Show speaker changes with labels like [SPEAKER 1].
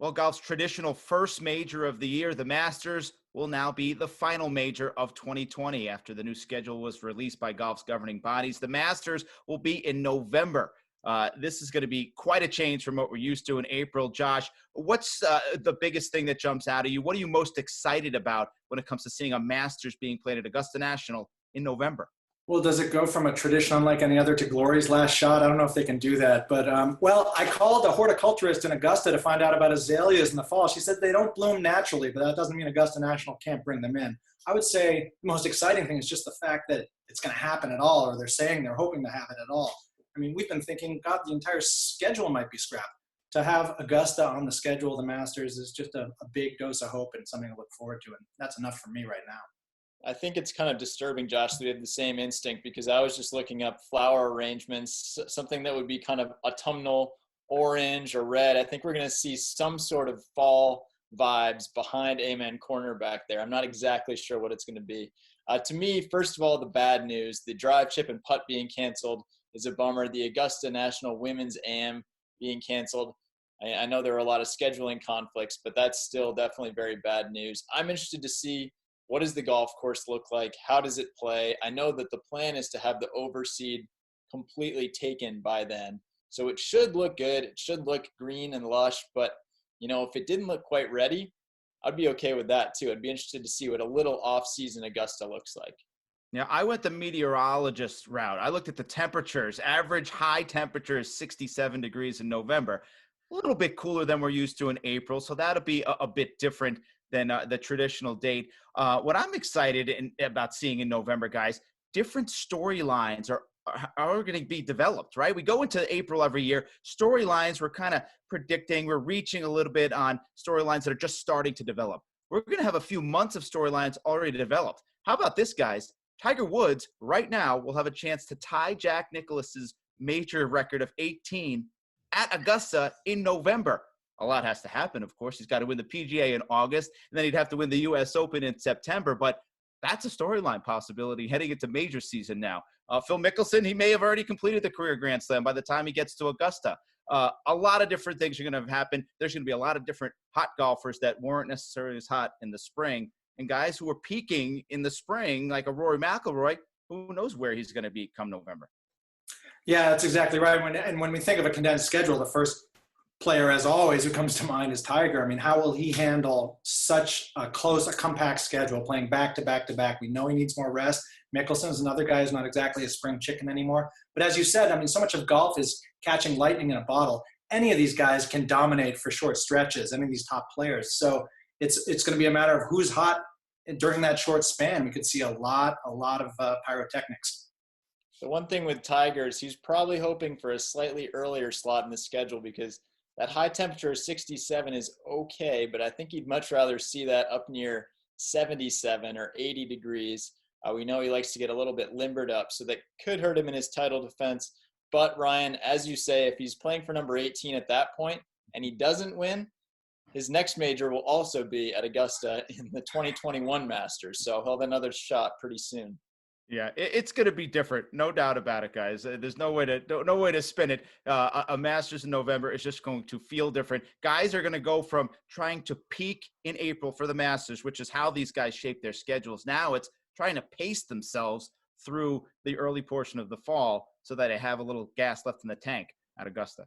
[SPEAKER 1] Well, golf's traditional first major of the year, the Masters, will now be the final major of 2020 after the new schedule was released by golf's governing bodies. The Masters will be in November. This is going to be quite a change from what we're used to in April. Josh, what's the biggest thing that jumps out at you? What are you most excited about when it comes to seeing a Masters being played at Augusta National in November?
[SPEAKER 2] Well, does it go from a tradition unlike any other to Glory's last shot? I don't know if they can do that. But, well, I called a horticulturist in Augusta to find out about azaleas in the fall. She said they don't bloom naturally, but that doesn't mean Augusta National can't bring them in. I would say the most exciting thing is just the fact that it's going to happen at all, or they're saying they're hoping to have it at all. I mean, we've been thinking, God, the entire schedule might be scrapped. To have Augusta on the schedule of the Masters is just a big dose of hope and something to look forward to, and that's enough for me right now.
[SPEAKER 3] I think it's kind of disturbing, Josh, that we have the same instinct, because I was just looking up flower arrangements, something that would be kind of autumnal orange or red. I think we're going to see some sort of fall vibes behind Amen Corner back there. I'm not exactly sure what it's going to be. To me, first of all, the bad news, the drive, chip, and putt being canceled is a bummer. The Augusta National Women's AM being canceled. I know there are a lot of scheduling conflicts, but that's still definitely very bad news. I'm interested to see, what does the golf course look like? How does it play? I know that the plan is to have the overseed completely taken by then. So it should look good. It should look green and lush. But, you know, if it didn't look quite ready, I'd be okay with that too. I'd be interested to see what a little off-season Augusta looks like.
[SPEAKER 1] Yeah, I went the meteorologist route. I looked at the temperatures. Average high temperature is 67 degrees in November. A little bit cooler than we're used to in April. So that'll be a bit different than the traditional date. What I'm excited about seeing in November, guys, different storylines are going to be developed, right? We go into April every year. Storylines, we're kind of predicting, we're reaching a little bit on storylines that are just starting to develop. We're going to have a few months of storylines already developed. How about this, guys? Tiger Woods right now will have a chance to tie Jack Nicklaus's major record of 18 at Augusta in November. A lot has to happen, of course. He's got to win the PGA in August, and then he'd have to win the U.S. Open in September. But that's a storyline possibility heading into major season now. Phil Mickelson, he may have already completed the career Grand Slam by the time he gets to Augusta. A lot of different things are going to happen. There's going to be a lot of different hot golfers that weren't necessarily as hot in the spring. And guys who are peaking in the spring, like a Rory McIlroy, who knows where he's going to be come November.
[SPEAKER 2] Yeah, that's exactly right. When we think of a condensed schedule, the first player, as always, who comes to mind is Tiger. I mean, how will he handle such a compact schedule, playing back to back to back? We know he needs more rest. Mickelson is another guy who's not exactly a spring chicken anymore. But as you said, I mean, so much of golf is catching lightning in a bottle. Any of these guys can dominate for short stretches, any of these top players. So it's going to be a matter of who's hot during that short span. We could see a lot of pyrotechnics.
[SPEAKER 3] The one thing with Tiger is he's probably hoping for a slightly earlier slot in the schedule, because that high temperature of 67 is okay, but I think he'd much rather see that up near 77 or 80 degrees. We know he likes to get a little bit limbered up, so that could hurt him in his title defense. But Ryan, as you say, if he's playing for number 18 at that point and he doesn't win, his next major will also be at Augusta in the 2021 Masters. So he'll have another shot pretty soon.
[SPEAKER 1] Yeah, it's going to be different, no doubt about it, guys. There's no way to spin it. A Masters in November is just going to feel different. Guys are going to go from trying to peak in April for the Masters, which is how these guys shape their schedules. Now it's trying to pace themselves through the early portion of the fall so that they have a little gas left in the tank at Augusta.